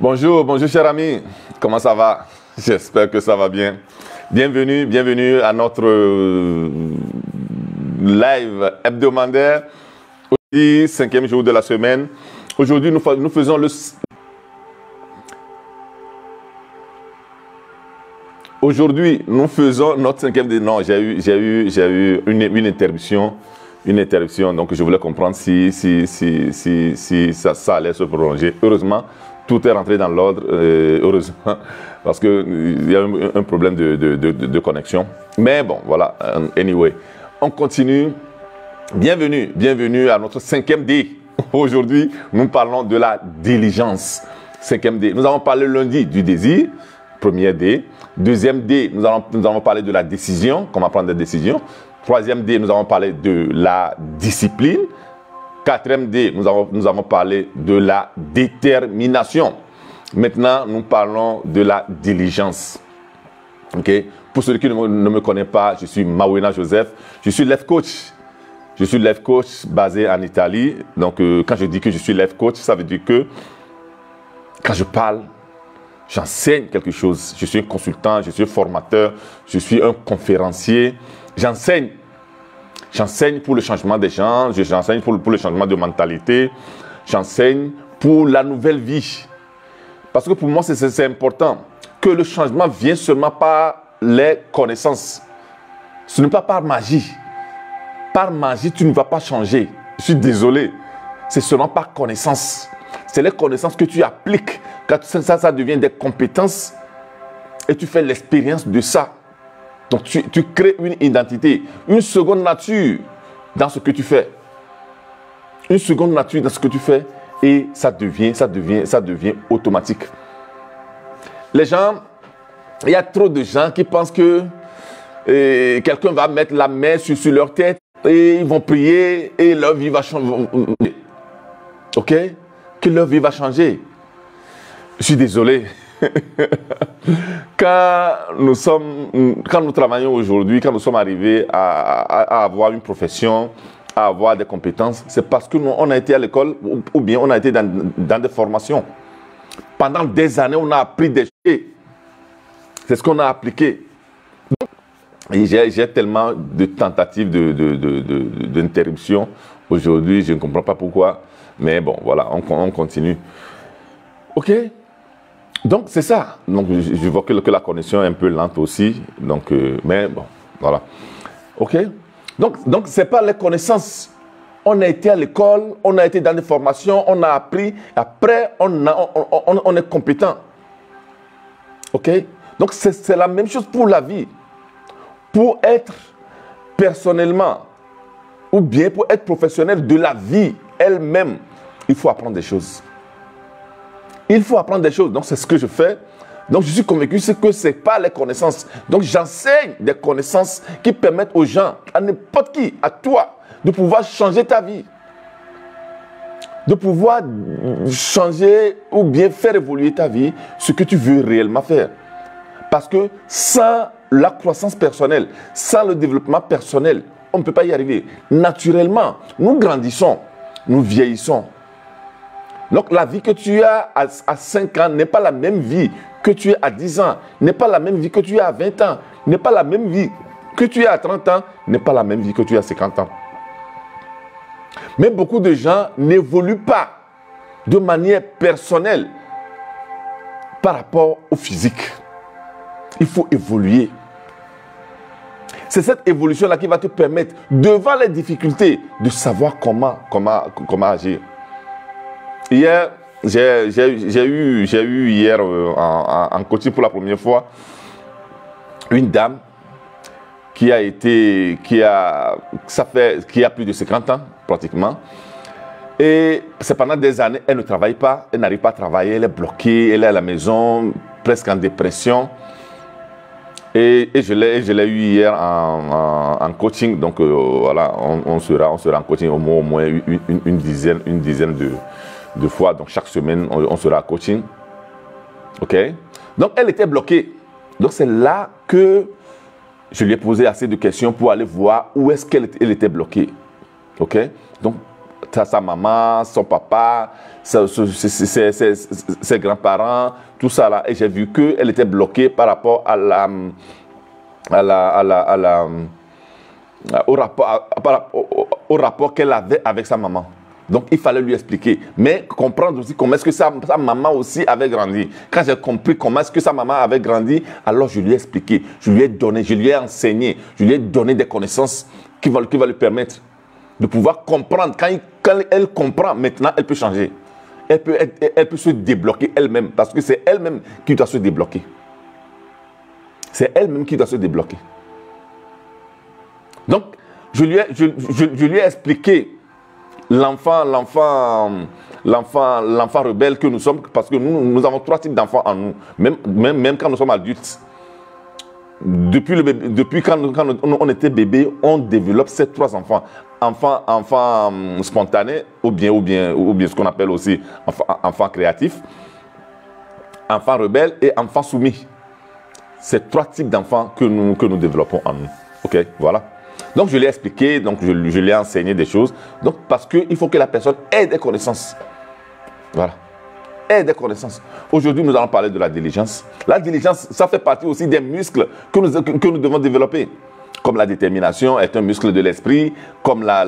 Bonjour, bonjour cher ami, comment ça va? J'espère que ça va bien. Bienvenue à notre live hebdomadaire. Aujourd'hui, 5e jour de la semaine. Aujourd'hui, nous faisons le... Aujourd'hui, nous faisons notre 5e... Non, j'ai eu une interruption. Donc je voulais comprendre si ça allait se prolonger. Heureusement, tout est rentré dans l'ordre, heureusement, parce qu'il y a un problème de connexion. Mais bon, voilà, anyway, on continue. Bienvenue à notre 5e D. Aujourd'hui, nous parlons de la diligence. 5e D. Nous avons parlé lundi du désir, premier D. 2e D, nous avons parlé de la décision, comment prendre des décisions. 3e D, nous avons parlé de la discipline. 4e D, nous avons parlé de la détermination. Maintenant, nous parlons de la diligence. Okay? Pour ceux qui ne me connaissent pas, je suis Mawena Joseph. Je suis life coach. Je suis life coach basé en Italie. Donc, quand je dis que je suis life coach, ça veut dire que quand je parle, j'enseigne quelque chose. Je suis un consultant, je suis un formateur, je suis un conférencier. J'enseigne. J'enseigne pour le changement des gens, j'enseigne pour le changement de mentalité, j'enseigne pour la nouvelle vie. Parce que pour moi, c'est important que le changement vienne seulement par les connaissances. Ce n'est pas par magie. Par magie, tu ne vas pas changer. Je suis désolé. C'est seulement par connaissance. C'est les connaissances que tu appliques. Quand ça devient des compétences et tu fais l'expérience de ça. Donc, tu crées une identité, une seconde nature dans ce que tu fais. Une seconde nature dans ce que tu fais et ça devient automatique. Les gens, il y a trop de gens qui pensent que quelqu'un va mettre la main sur leur tête et ils vont prier et leur vie va changer. Ok? Que leur vie va changer. Je suis désolé. Quand nous travaillons aujourd'hui, quand nous sommes arrivés à avoir une profession, à avoir des compétences, c'est parce que on a été à l'école ou bien on a été dans des formations. Pendant des années, on a appris des choses. C'est ce qu'on a appliqué. Et j'ai tellement de tentatives d'interruption aujourd'hui, je ne comprends pas pourquoi. Mais bon, voilà, on continue. Ok? Donc, c'est ça. Donc, je vois que la connexion est un peu lente aussi. Donc, mais bon, voilà. OK? Donc c'est pas les connaissances. On a été à l'école, on a été dans des formations, on a appris. Après, on est compétent. OK? Donc, c'est la même chose pour la vie. Pour être personnellement ou bien pour être professionnel de la vie elle-même, il faut apprendre des choses. Il faut apprendre des choses. Donc, c'est ce que je fais. Donc, je suis convaincu que ce n'est pas les connaissances. Donc, j'enseigne des connaissances qui permettent aux gens, à n'importe qui, à toi, de pouvoir changer ta vie. De pouvoir changer ou bien faire évoluer ta vie, ce que tu veux réellement faire. Parce que sans la croissance personnelle, sans le développement personnel, on ne peut pas y arriver. Naturellement, nous grandissons, nous vieillissons. Donc, la vie que tu as à 5 ans n'est pas la même vie que tu as à 10 ans, n'est pas la même vie que tu as à 20 ans, n'est pas la même vie que tu as à 30 ans, n'est pas la même vie que tu as à 50 ans. Mais beaucoup de gens n'évoluent pas de manière personnelle par rapport au physique. Il faut évoluer. C'est cette évolution-là qui va te permettre, devant les difficultés, de savoir comment agir. Hier, j'ai eu hier en coaching pour la première fois une dame qui a plus de 50 ans pratiquement. Et c'est pendant des années, elle ne travaille pas, elle n'arrive pas à travailler, elle est bloquée, elle est à la maison, presque en dépression. Et je l'ai eu hier en coaching, donc voilà, on sera en coaching au moins une dizaine de fois, donc chaque semaine on sera en coaching. Ok? Donc elle était bloquée. Donc c'est là que je lui ai posé assez de questions pour aller voir où est-ce qu'elle était bloquée. Ok? Donc sa maman, son papa, ses grands-parents, tout ça là. Et j'ai vu qu'elle était bloquée par rapport au rapport qu'elle avait avec sa maman. Donc, il fallait lui expliquer. Mais comprendre aussi comment est-ce que sa maman aussi avait grandi. Quand j'ai compris comment est-ce que sa maman avait grandi, alors je lui ai expliqué, je lui ai donné, je lui ai enseigné, je lui ai donné des connaissances qui vont lui permettre de pouvoir comprendre. Quand elle comprend, maintenant, elle peut changer. Elle peut se débloquer elle-même parce que c'est elle-même qui doit se débloquer. C'est elle-même qui doit se débloquer. Donc, je lui ai expliqué l'enfant rebelle que nous sommes, parce que nous avons 3 types d'enfants en nous, même quand nous sommes adultes. Depuis quand on était bébé, on développe ces 3 enfants. Enfant spontané, ou bien ce qu'on appelle aussi enfant créatif, enfant rebelle et enfant soumis. C'est 3 types d'enfants que nous développons en nous. Ok, voilà. Donc, je l'ai expliqué, donc je lui ai enseigné des choses. Donc, parce qu'il faut que la personne ait des connaissances. Voilà. Ait des connaissances. Aujourd'hui, nous allons parler de la diligence. La diligence, ça fait partie aussi des muscles que nous devons développer. Comme la détermination est un muscle de l'esprit, comme la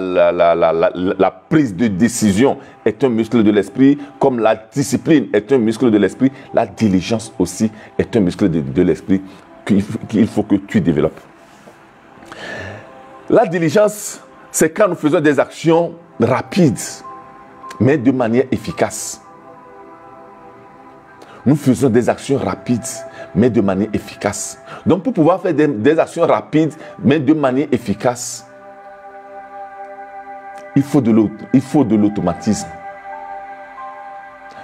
prise de décision est un muscle de l'esprit, comme la discipline est un muscle de l'esprit, la diligence aussi est un muscle de l'esprit qu'il faut que tu développes. La diligence, c'est quand nous faisons des actions rapides, mais de manière efficace. Nous faisons des actions rapides, mais de manière efficace. Donc, pour pouvoir faire des actions rapides, mais de manière efficace, il faut de l'automatisme.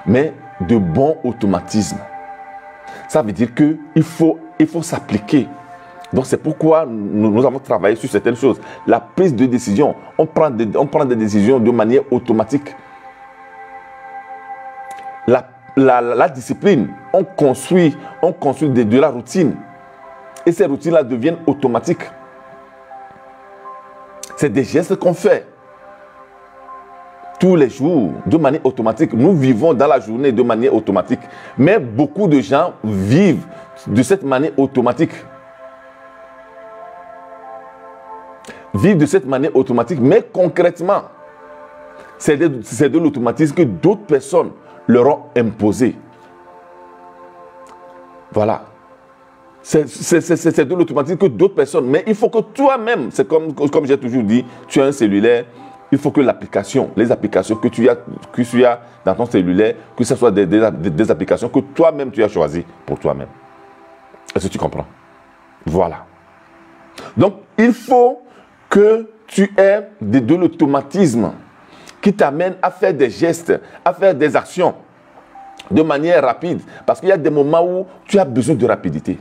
Mais de bons automatismes. Ça veut dire qu'il faut s'appliquer. Donc, c'est pourquoi nous avons travaillé sur certaines choses. La prise de décision, on prend des décisions de manière automatique. La discipline, on construit de la routine. Et ces routines-là deviennent automatiques. C'est des gestes qu'on fait tous les jours de manière automatique. Nous vivons dans la journée de manière automatique. Mais beaucoup de gens vivent de cette manière automatique. Vivent de cette manière automatique, mais concrètement, c'est de l'automatisme que d'autres personnes leur ont imposé. Voilà. C'est de l'automatisme que d'autres personnes, mais il faut que toi-même, c'est comme j'ai toujours dit, tu as un cellulaire, il faut que les applications que tu as dans ton cellulaire, que ce soit des applications que toi-même tu as choisies pour toi-même. Est-ce que tu comprends? Voilà. Donc, il faut que tu aies de l'automatisme qui t'amène à faire des gestes, à faire des actions de manière rapide. Parce qu'il y a des moments où tu as besoin de rapidité.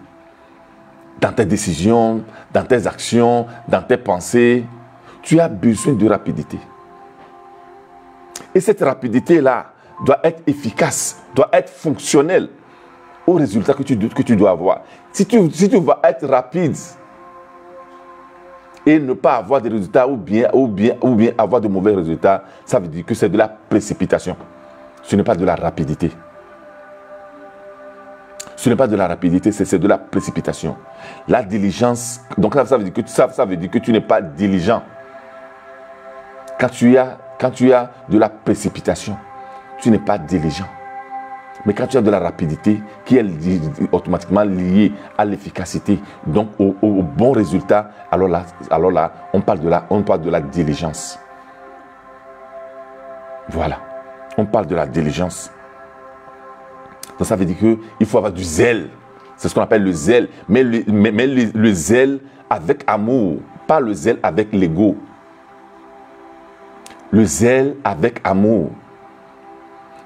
Dans tes décisions, dans tes actions, dans tes pensées, tu as besoin de rapidité. Et cette rapidité-là doit être efficace, doit être fonctionnelle au résultat que tu dois avoir. Si tu vas être rapide, et ne pas avoir de résultats ou bien avoir de mauvais résultats, ça veut dire que c'est de la précipitation. Ce n'est pas de la rapidité. Ce n'est pas de la rapidité, c'est de la précipitation. La diligence, donc ça veut dire que tu n'es pas diligent. Quand tu as de la précipitation, tu n'es pas diligent. Mais quand tu as de la rapidité qui est automatiquement liée à l'efficacité, donc au bon résultat, alors là, on parle de la diligence. Voilà, on parle de la diligence. Donc ça veut dire qu'il faut avoir du zèle. C'est ce qu'on appelle le zèle. Mais le zèle avec amour, pas le zèle avec l'ego. Le zèle avec amour.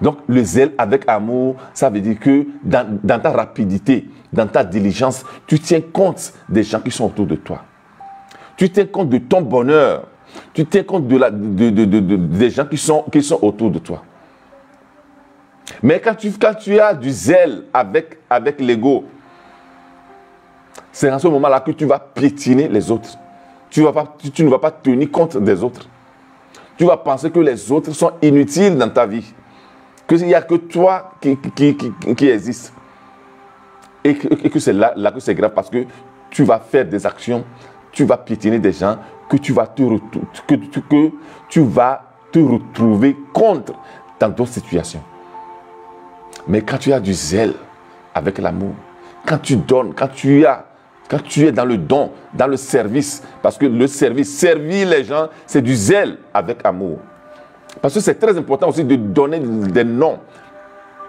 Donc, le zèle avec amour, ça veut dire que dans ta rapidité, dans ta diligence, tu tiens compte des gens qui sont autour de toi. Tu tiens compte de ton bonheur. Tu tiens compte des gens qui sont autour de toi. Mais quand tu as du zèle avec l'ego, c'est à ce moment-là que tu vas piétiner les autres. Tu ne vas pas tenir compte des autres. Tu vas penser que les autres sont inutiles dans ta vie. Qu'il n'y a que toi qui existe. Et que c'est là que c'est grave parce que tu vas faire des actions, tu vas piétiner des gens, que tu vas te retrouver contre dans d'autres situations. Mais quand tu as du zèle avec l'amour, quand tu donnes, quand tu es dans le don, dans le service, parce que le service, servir les gens, c'est du zèle avec amour. Parce que c'est très important aussi de donner des noms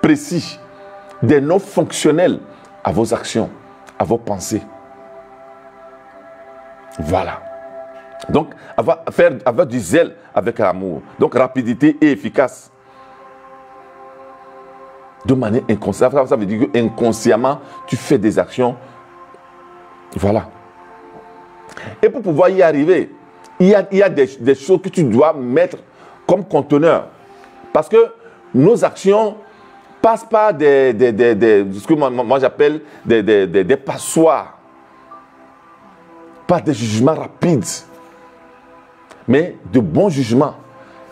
précis, des noms fonctionnels à vos actions, à vos pensées. Voilà. Donc, avoir du zèle avec l'amour. Donc, rapidité et efficace. De manière inconsciente. Ça veut dire qu'inconsciemment, tu fais des actions. Voilà. Et pour pouvoir y arriver, il y a des choses que tu dois mettre comme conteneur. Parce que nos actions passent par ce que moi j'appelle des passoires. Pas des jugements rapides. Mais de bons jugements.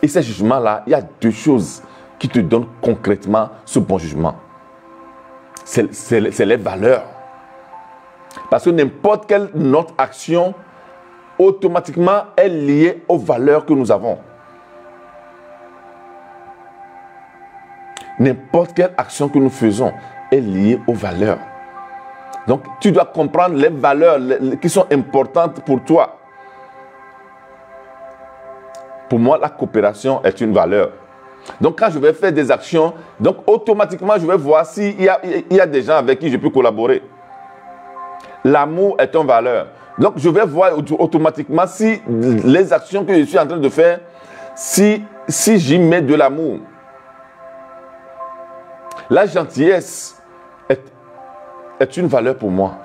Et ces jugements-là, il y a deux choses qui te donnent concrètement ce bon jugement. C'est les valeurs. Parce que n'importe quelle notre action, automatiquement, est liée aux valeurs que nous avons. N'importe quelle action que nous faisons est liée aux valeurs. Donc, tu dois comprendre les valeurs qui sont importantes pour toi. Pour moi, la coopération est une valeur. Donc, quand je vais faire des actions, donc automatiquement, je vais voir s'il y a des gens avec qui je peux collaborer. L'amour est une valeur. Donc, je vais voir automatiquement si les actions que je suis en train de faire, si j'y mets de l'amour. La gentillesse est une valeur pour moi.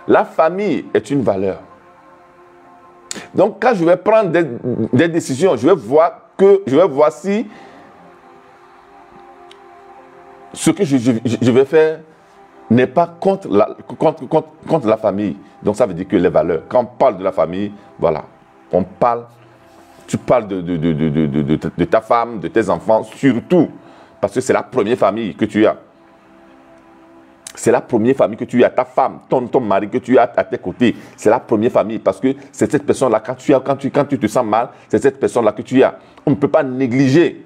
La famille est une valeur. Donc, quand je vais prendre des décisions, je vais voir si ce que je vais faire n'est pas contre la famille. Donc, ça veut dire que les valeurs, quand on parle de la famille, voilà, tu parles de ta femme, de tes enfants, surtout, parce que c'est la première famille que tu as. C'est la première famille que tu as, ta femme, ton mari que tu as à tes côtés. C'est la première famille parce que c'est cette personne-là, quand tu te sens mal, c'est cette personne-là que tu as. On ne peut pas négliger.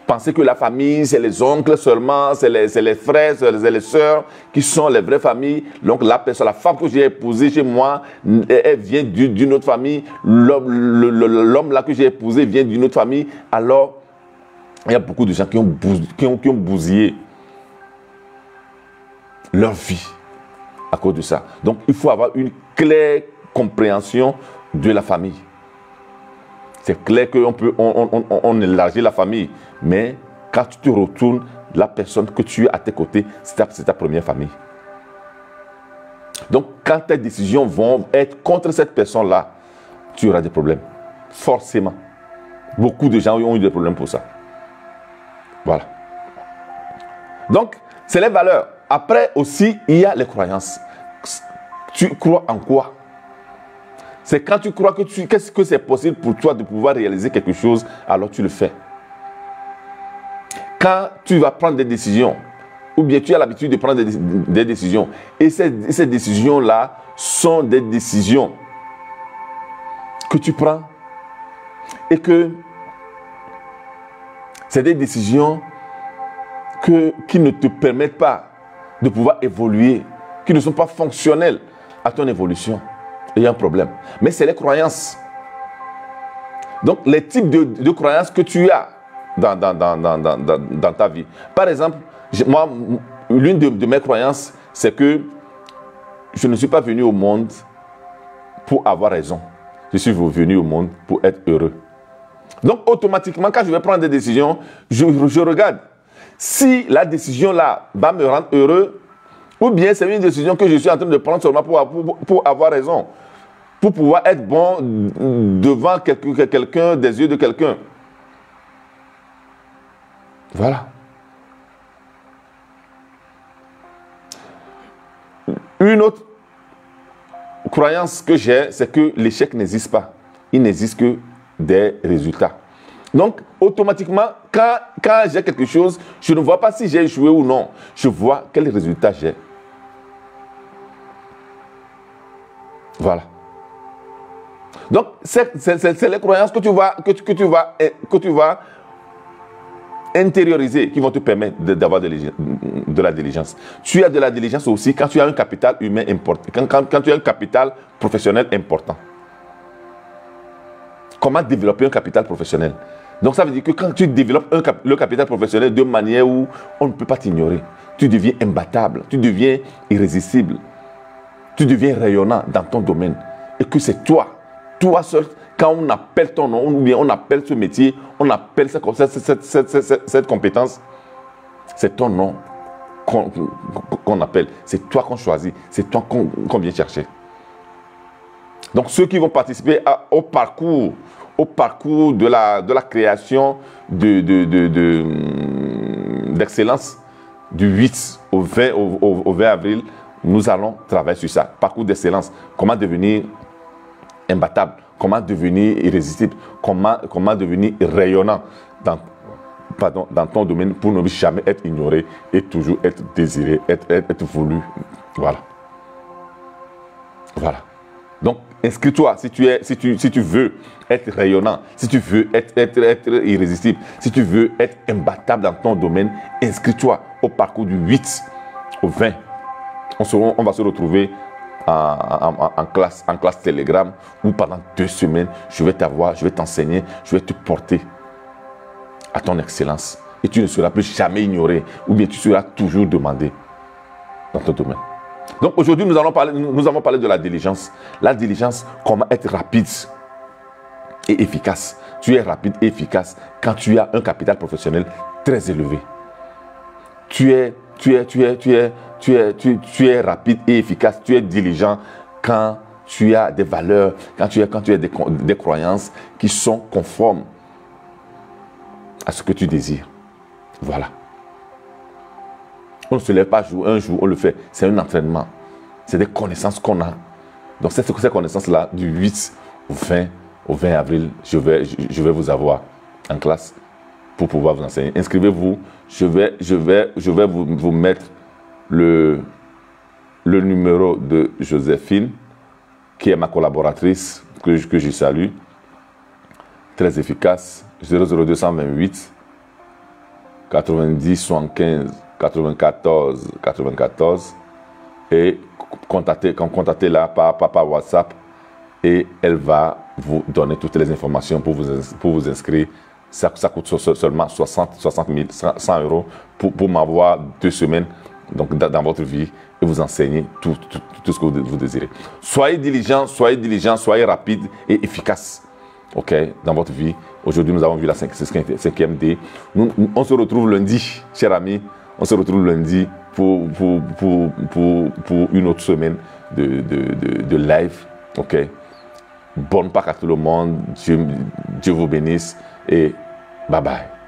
Penser que la famille, c'est les oncles seulement, c'est les frères, c'est les sœurs qui sont les vraies familles. Donc la femme que j'ai épousée chez moi, elle vient d'une autre famille. L'homme là que j'ai épousé vient d'une autre famille. Alors, il y a beaucoup de gens qui ont bousillé leur vie à cause de ça. Donc, il faut avoir une claire compréhension de la famille. C'est clair qu'on élargit la famille, mais quand tu te retournes, la personne que tu as à tes côtés, c'est ta première famille. Donc, quand tes décisions vont être contre cette personne-là, tu auras des problèmes. Forcément. Beaucoup de gens ont eu des problèmes pour ça. Voilà. Donc, c'est les valeurs. Après aussi, il y a les croyances. Tu crois en quoi? C'est quand tu crois que c'est possible pour toi de pouvoir réaliser quelque chose, alors tu le fais. Quand tu vas prendre des décisions, ou bien tu as l'habitude de prendre des décisions, et ces décisions-là sont des décisions que tu prends, et que c'est des décisions qui ne te permettent pas de pouvoir évoluer, qui ne sont pas fonctionnelles à ton évolution. Il y a un problème. Mais c'est les croyances. Donc, les types de croyances que tu as dans ta vie. Par exemple, moi, l'une de mes croyances, c'est que je ne suis pas venu au monde pour avoir raison. Je suis venu au monde pour être heureux. Donc, automatiquement, quand je vais prendre des décisions, je regarde si la décision-là va me rendre heureux, ou bien c'est une décision que je suis en train de prendre seulement pour avoir raison, pour pouvoir être bon devant quelqu'un, des yeux de quelqu'un. Voilà. Une autre croyance que j'ai, c'est que l'échec n'existe pas. il n'existe que des résultats. Donc, automatiquement, quand j'ai quelque chose, je ne vois pas si j'ai échoué ou non. Je vois quel résultat j'ai. Voilà. Donc, c'est les croyances que tu vas intérioriser qui vont te permettre d'avoir de la diligence. Tu as de la diligence aussi quand tu as un capital humain important, quand tu as un capital professionnel important. Comment développer un capital professionnel? Donc, ça veut dire que quand tu développes le capital professionnel de manière où on ne peut pas t'ignorer, tu deviens imbattable, tu deviens irrésistible, tu deviens rayonnant dans ton domaine. Et que c'est toi seul, quand on appelle ton nom, ou bien on appelle ce métier, on appelle cette compétence, c'est ton nom qu'on appelle. C'est toi qu'on choisit, c'est toi qu'on vient chercher. Donc, ceux qui vont participer au parcours de la création d'excellence du 8 au 20 avril, nous allons travailler sur ça. Parcours d'excellence. Comment devenir imbattable, comment devenir irrésistible, comment devenir rayonnant dans ton domaine pour ne jamais être ignoré et toujours être désiré, être voulu. Voilà. Voilà. Donc, inscris-toi si tu veux être rayonnant, si tu veux être irrésistible, si tu veux être imbattable dans ton domaine, inscris-toi au parcours du 8 au 20. On va se retrouver en classe Telegram où pendant 2 semaines, je vais t'enseigner, je vais te porter à ton excellence. Et tu ne seras plus jamais ignoré ou bien tu seras toujours demandé dans ton domaine. Donc aujourd'hui, nous avons parlé de la diligence. La diligence, comment être rapide et efficace. Tu es rapide et efficace quand tu as un capital professionnel très élevé. Tu es rapide et efficace, tu es diligent quand tu as des valeurs, quand tu as des croyances qui sont conformes à ce que tu désires. Voilà. On ne se lève pas un jour, on le fait. C'est un entraînement. C'est des connaissances qu'on a. Donc, ces connaissances-là, du 8 au 20 avril, je vais vous avoir en classe pour pouvoir vous enseigner. Inscrivez-vous. Je vais vous mettre le numéro de Joséphine, qui est ma collaboratrice, que je salue. Très efficace. 00228 90 75 94 et contactez-la par WhatsApp et elle va vous donner toutes les informations pour vous inscrire. Ça coûte seulement 60 000, 100 euros pour m'avoir 2 semaines donc, dans votre vie et vous enseigner tout ce que vous désirez. Soyez diligent, soyez rapide et efficace. Ok, dans votre vie. Aujourd'hui, nous avons vu la 5e D. On se retrouve lundi, chers amis. On se retrouve lundi pour une autre semaine de live. Ok. Bonne Pâques à tout le monde. Dieu vous bénisse et bye bye.